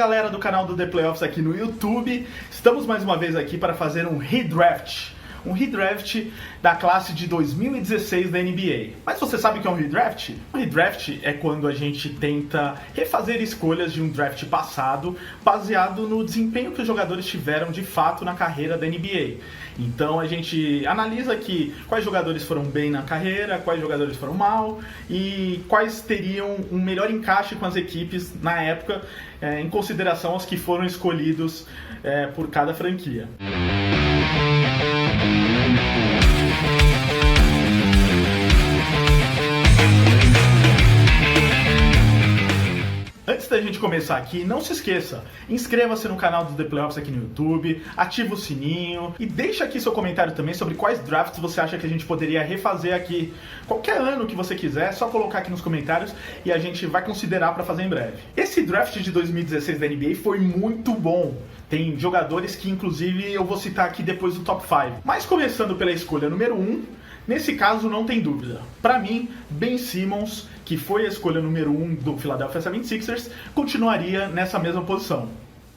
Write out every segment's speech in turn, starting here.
Fala galera do canal do The Playoffs aqui no YouTube, estamos mais uma vez aqui para fazer um redraft. Um redraft da classe de 2016 da NBA. Mas você sabe o que é um redraft? Um redraft é quando a gente tenta refazer escolhas de um draft passado baseado no desempenho que os jogadores tiveram de fato na carreira da NBA. Então a gente analisa aqui quais jogadores foram bem na carreira, quais jogadores foram mal e quais teriam um melhor encaixe com as equipes na época, em consideração aos que foram escolhidos por cada franquia. Antes da gente começar aqui, não se esqueça, inscreva-se no canal do The Playoffs aqui no YouTube, ativa o sininho e deixa aqui seu comentário também sobre quais drafts você acha que a gente poderia refazer aqui. Qualquer ano que você quiser, é só colocar aqui nos comentários e a gente vai considerar para fazer em breve. Esse draft de 2016 da NBA foi muito bom. Tem jogadores que inclusive eu vou citar aqui depois do top 5. Mas começando pela escolha número 1, nesse caso não tem dúvida. Para mim, Ben Simmons, que foi a escolha número 1 do Philadelphia 76ers, continuaria nessa mesma posição.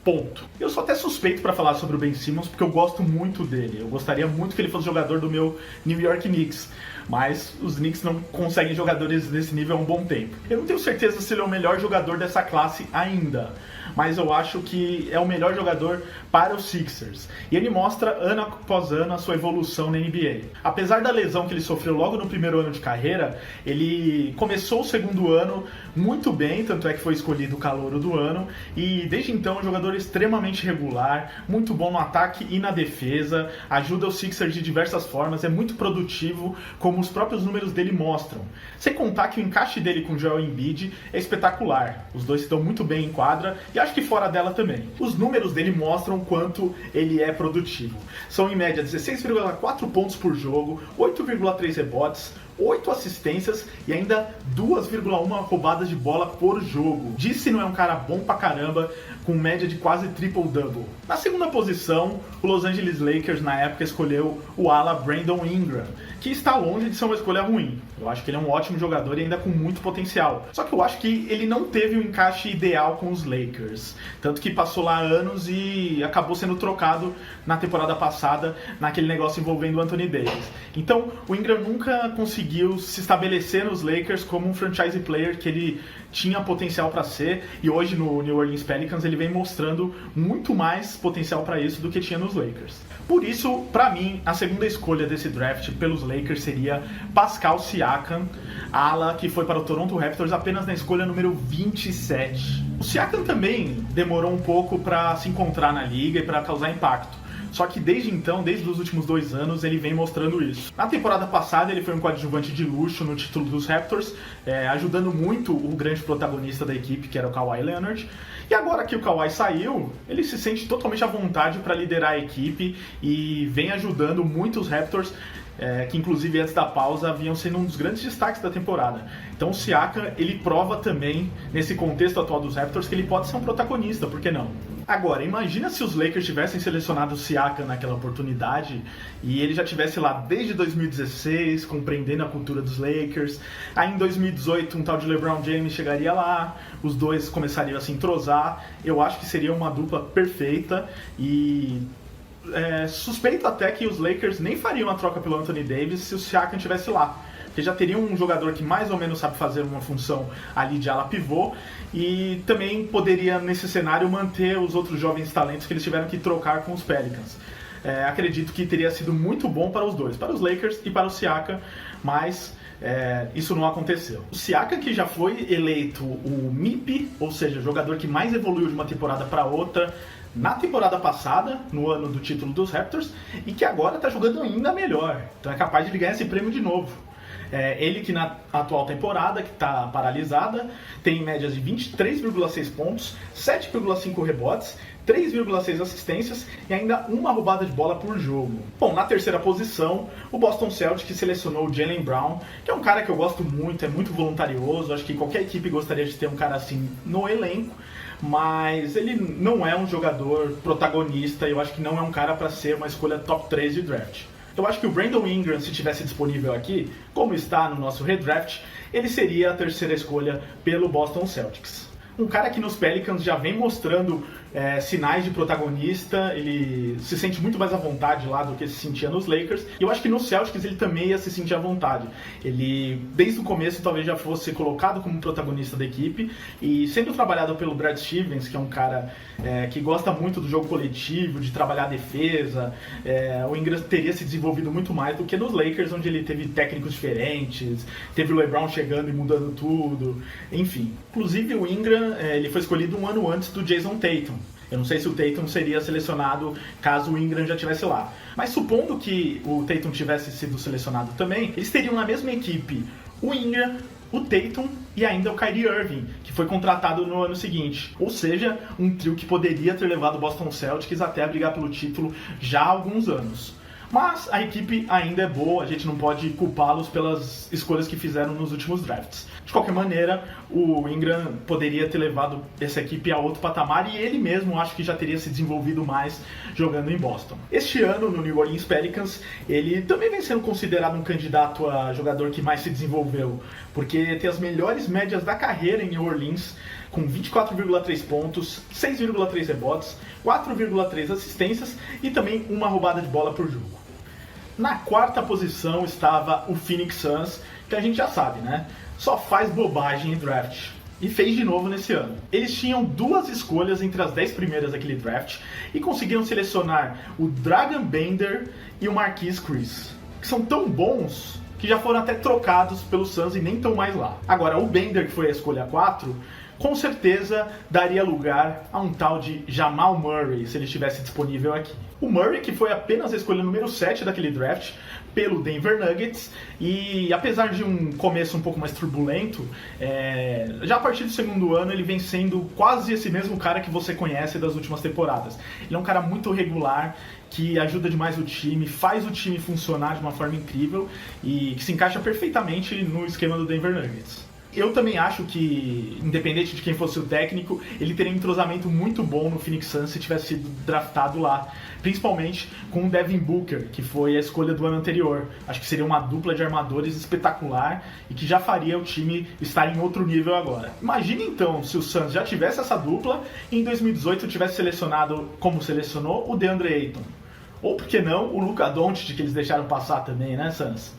Ponto. Eu sou até suspeito para falar sobre o Ben Simmons porque eu gosto muito dele. Eu gostaria muito que ele fosse jogador do meu New York Knicks. Mas os Knicks não conseguem jogadores desse nível há um bom tempo. Eu não tenho certeza se ele é o melhor jogador dessa classe ainda, mas eu acho que é o melhor jogador para os Sixers. E ele mostra ano após ano a sua evolução na NBA. Apesar da lesão que ele sofreu logo no primeiro ano de carreira, ele começou o segundo ano muito bem, tanto é que foi escolhido o calouro do ano, e desde então é um jogador extremamente regular, muito bom no ataque e na defesa, ajuda os Sixers de diversas formas, é muito produtivo, como os próprios números dele mostram. Sem contar que o encaixe dele com o Joel Embiid é espetacular. Os dois estão muito bem em quadra e acho que fora dela também. Os números dele mostram o quanto ele é produtivo. São em média 16,4 pontos por jogo, 8,3 rebotes, 8 assistências e ainda 2,1 roubadas de bola por jogo. Disse não é um cara bom pra caramba, com média de quase triple-double. Na segunda posição, o Los Angeles Lakers na época escolheu o ala Brandon Ingram, que está longe de ser uma escolha ruim. Eu acho que ele é um ótimo jogador e ainda com muito potencial. Só que eu acho que ele não teve um encaixe ideal com os Lakers. Tanto que passou lá anos e acabou sendo trocado na temporada passada naquele negócio envolvendo o Anthony Davis. Então, o Ingram nunca conseguiu se estabelecer nos Lakers como um franchise player que ele tinha potencial para ser, e hoje no New Orleans Pelicans ele vem mostrando muito mais potencial para isso do que tinha nos Lakers. Por isso, para mim, a segunda escolha desse draft pelos Lakers seria Pascal Siakam, ala que foi para o Toronto Raptors apenas na escolha número 27. O Siakam também demorou um pouco para se encontrar na liga e para causar impacto. Só que desde então, desde os últimos 2 anos, ele vem mostrando isso. Na temporada passada, ele foi um coadjuvante de luxo no título dos Raptors, ajudando muito o grande protagonista da equipe, que era o Kawhi Leonard. E agora que o Kawhi saiu, ele se sente totalmente à vontade para liderar a equipe e vem ajudando muito os Raptors, que inclusive antes da pausa haviam sido um dos grandes destaques da temporada. Então o Siakam, ele prova também, nesse contexto atual dos Raptors, que ele pode ser um protagonista, por que não? Agora, imagina se os Lakers tivessem selecionado o Siakam naquela oportunidade e ele já estivesse lá desde 2016, compreendendo a cultura dos Lakers. Aí em 2018 um tal de LeBron James chegaria lá, os dois começariam a se entrosar. Eu acho que seria uma dupla perfeita e suspeito até que os Lakers nem fariam a troca pelo Anthony Davis se o Siakam estivesse lá. Porque já teria um jogador que mais ou menos sabe fazer uma função ali de ala pivô e também poderia, nesse cenário, manter os outros jovens talentos que eles tiveram que trocar com os Pelicans. Acredito que teria sido muito bom para os dois, para os Lakers e para o Siakam, mas isso não aconteceu. O Siakam, que já foi eleito o MIP, ou seja, o jogador que mais evoluiu de uma temporada para outra, na temporada passada, no ano do título dos Raptors, e que agora está jogando ainda melhor. Então é capaz de ele ganhar esse prêmio de novo. Ele que na atual temporada, que está paralisada, tem médias de 23,6 pontos, 7,5 rebotes, 3,6 assistências e ainda uma roubada de bola por jogo. Bom, na terceira posição, o Boston Celtics selecionou o Jaylen Brown, que é um cara que eu gosto muito, é muito voluntarioso, acho que qualquer equipe gostaria de ter um cara assim no elenco, mas ele não é um jogador protagonista e eu acho que não é um cara para ser uma escolha top 3 de draft. Eu acho que o Brandon Ingram, se tivesse disponível aqui, como está no nosso redraft, ele seria a terceira escolha pelo Boston Celtics. Um cara que nos Pelicans já vem mostrando sinais de protagonista, ele se sente muito mais à vontade lá do que se sentia nos Lakers, e eu acho que no Celtics ele também ia se sentir à vontade. Ele, desde o começo, talvez já fosse colocado como protagonista da equipe, e sendo trabalhado pelo Brad Stevens, que é um cara que gosta muito do jogo coletivo, de trabalhar a defesa, o Ingram teria se desenvolvido muito mais do que nos Lakers, onde ele teve técnicos diferentes, teve o LeBron chegando e mudando tudo, enfim. Inclusive o Ingram, ele foi escolhido um ano antes do Jason Tatum. Eu não sei se o Tatum seria selecionado caso o Ingram já estivesse lá. Mas supondo que o Tatum tivesse sido selecionado também, eles teriam na mesma equipe o Ingram, o Tatum e ainda o Kyrie Irving, que foi contratado no ano seguinte. Ou seja, um trio que poderia ter levado o Boston Celtics até a brigar pelo título já há alguns anos. Mas a equipe ainda é boa, a gente não pode culpá-los pelas escolhas que fizeram nos últimos drafts. De qualquer maneira, o Ingram poderia ter levado essa equipe a outro patamar e ele mesmo acho que já teria se desenvolvido mais jogando em Boston. Este ano, no New Orleans Pelicans, ele também vem sendo considerado um candidato a jogador que mais se desenvolveu, porque tem as melhores médias da carreira em New Orleans, com 24,3 pontos, 6,3 rebotes, 4,3 assistências e também uma roubada de bola por jogo. Na quarta posição estava o Phoenix Suns, que a gente já sabe, né? Só faz bobagem em draft. E fez de novo nesse ano. Eles tinham 2 escolhas entre as 10 primeiras daquele draft e conseguiram selecionar o Dragan Bender e o Marquise Chriss, que são tão bons que já foram até trocados pelo Suns e nem estão mais lá. Agora, o Bender, que foi a escolha 4, com certeza daria lugar a um tal de Jamal Murray, se ele estivesse disponível aqui. O Murray, que foi apenas a escolha número 7 daquele draft, pelo Denver Nuggets, e apesar de um começo um pouco mais turbulento, já a partir do segundo ano ele vem sendo quase esse mesmo cara que você conhece das últimas temporadas. Ele é um cara muito regular, que ajuda demais o time, faz o time funcionar de uma forma incrível e que se encaixa perfeitamente no esquema do Denver Nuggets. Eu também acho que, independente de quem fosse o técnico, ele teria um entrosamento muito bom no Phoenix Suns se tivesse sido draftado lá, principalmente com o Devin Booker, que foi a escolha do ano anterior. Acho que seria uma dupla de armadores espetacular e que já faria o time estar em outro nível agora. Imagine então se o Suns já tivesse essa dupla e em 2018 tivesse selecionado, como selecionou, o DeAndre Ayton. Ou, por que não, o Luka Doncic, que eles deixaram passar também, né, Suns?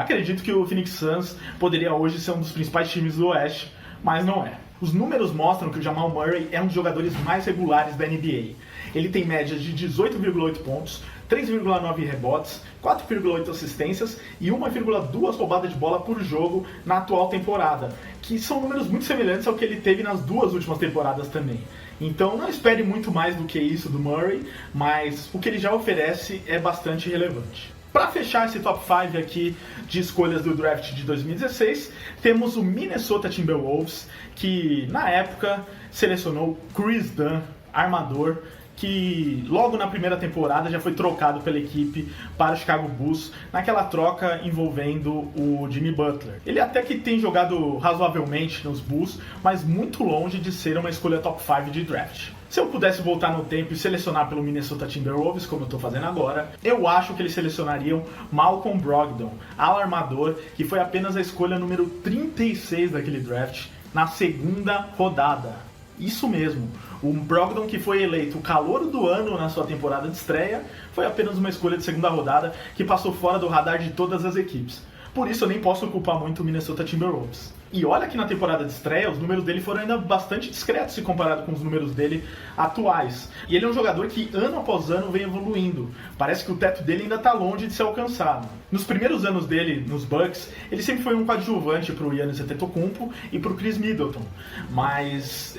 Acredito que o Phoenix Suns poderia hoje ser um dos principais times do Oeste, mas não é. Os números mostram que o Jamal Murray é um dos jogadores mais regulares da NBA. Ele tem médias de 18,8 pontos, 3,9 rebotes, 4,8 assistências e 1,2 roubadas de bola por jogo na atual temporada, que são números muito semelhantes ao que ele teve nas 2 últimas temporadas também. Então não espere muito mais do que isso do Murray, mas o que ele já oferece é bastante relevante. Para fechar esse top 5 aqui de escolhas do draft de 2016, temos o Minnesota Timberwolves, que na época selecionou Chris Dunn, armador, que logo na primeira temporada já foi trocado pela equipe para o Chicago Bulls, naquela troca envolvendo o Jimmy Butler. Ele até que tem jogado razoavelmente nos Bulls, mas muito longe de ser uma escolha top 5 de draft. Se eu pudesse voltar no tempo e selecionar pelo Minnesota Timberwolves, como eu estou fazendo agora, eu acho que eles selecionariam Malcolm Brogdon, alarmador, que foi apenas a escolha número 36 daquele draft, na segunda rodada. Isso mesmo, o Brogdon, que foi eleito o calouro do ano na sua temporada de estreia, foi apenas uma escolha de segunda rodada que passou fora do radar de todas as equipes. Por isso eu nem posso culpar muito o Minnesota Timberwolves. E olha que na temporada de estreia os números dele foram ainda bastante discretos se comparado com os números dele atuais. E ele é um jogador que ano após ano vem evoluindo. Parece que o teto dele ainda está longe de ser alcançado. Nos primeiros anos dele nos Bucks, ele sempre foi um coadjuvante para o Giannis Antetokounmpo e para o Chris Middleton. Mas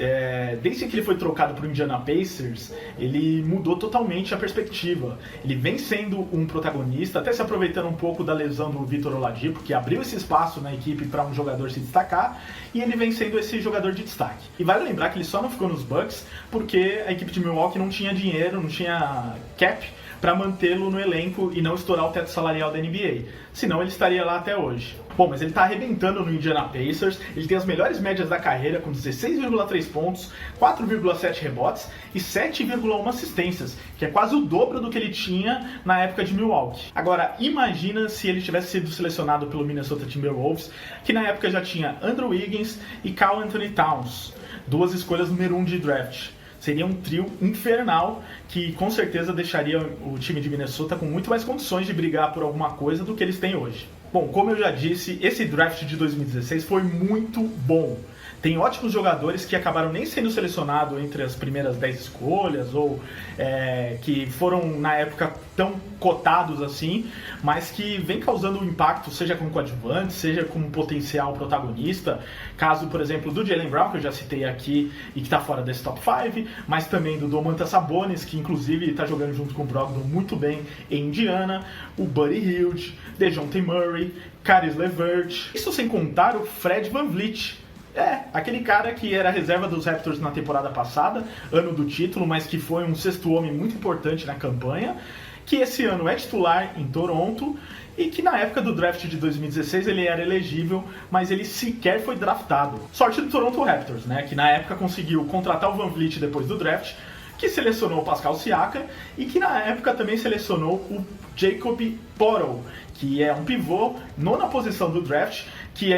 desde que ele foi trocado para o Indiana Pacers, ele mudou totalmente a perspectiva. Ele vem sendo um protagonista, até se aproveitando um pouco da lesão do Victor Oladipo, que abriu esse espaço na equipe para um jogador se destacar, e ele vem sendo esse jogador de destaque. E vale lembrar que ele só não ficou nos Bucks porque a equipe de Milwaukee não tinha dinheiro, não tinha cap para mantê-lo no elenco e não estourar o teto salarial da NBA. Senão ele estaria lá até hoje. Bom, mas ele tá arrebentando no Indiana Pacers, ele tem as melhores médias da carreira, com 16,3 pontos, 4,7 rebotes e 7,1 assistências, que é quase o dobro do que ele tinha na época de Milwaukee. Agora, imagina se ele tivesse sido selecionado pelo Minnesota Timberwolves, que na época já tinha Andrew Wiggins e Karl-Anthony Towns, duas escolhas número 1 de draft. Seria um trio infernal que com certeza deixaria o time de Minnesota com muito mais condições de brigar por alguma coisa do que eles têm hoje. Bom, como eu já disse, esse draft de 2016 foi muito bom. Tem ótimos jogadores que acabaram nem sendo selecionados entre as primeiras 10 escolhas ou que foram na época tão cotados assim, mas que vem causando um impacto, seja como coadjuvante, seja como potencial protagonista. Caso, por exemplo, do Jaylen Brown, que eu já citei aqui e que está fora desse top 5, mas também do Domantas Sabonis, que inclusive está jogando junto com o Brogdon muito bem em Indiana, o Buddy Hield, DeJounte Murray, Caris LeVert, isso sem contar o Fred VanVleet. Aquele cara que era reserva dos Raptors na temporada passada, ano do título, mas que foi um sexto homem muito importante na campanha, que esse ano é titular em Toronto e que na época do draft de 2016 ele era elegível, mas ele sequer foi draftado. Sorte do Toronto Raptors, né, que na época conseguiu contratar o VanVleet depois do draft, que selecionou o Pascal Siakam e que na época também selecionou o Jacob Poeltl, que é um pivô, nona posição do draft, que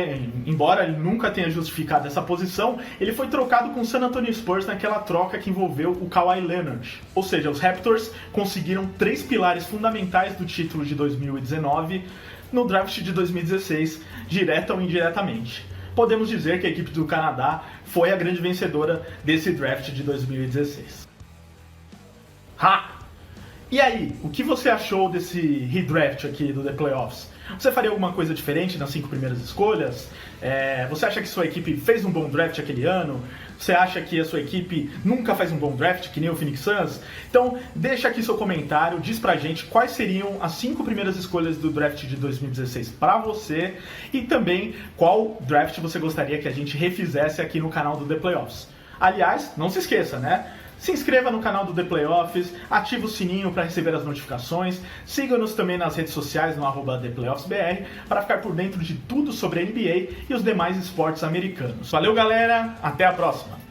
embora ele nunca tenha justificado essa posição, ele foi trocado com o San Antonio Spurs naquela troca que envolveu o Kawhi Leonard. Ou seja, os Raptors conseguiram 3 pilares fundamentais do título de 2019 no draft de 2016, direta ou indiretamente. Podemos dizer que a equipe do Canadá foi a grande vencedora desse draft de 2016. E aí, o que você achou desse redraft aqui do The Playoffs? Você faria alguma coisa diferente nas 5 primeiras escolhas? Você acha que sua equipe fez um bom draft aquele ano? Você acha que a sua equipe nunca faz um bom draft, que nem o Phoenix Suns? Então, deixa aqui seu comentário, diz pra gente quais seriam as 5 primeiras escolhas do draft de 2016 pra você e também qual draft você gostaria que a gente refizesse aqui no canal do The Playoffs. Aliás, não se esqueça, né? Se inscreva no canal do The Playoffs, ative o sininho para receber as notificações, siga-nos também nas redes sociais no @ThePlayoffsBR para ficar por dentro de tudo sobre a NBA e os demais esportes americanos. Valeu, galera, até a próxima!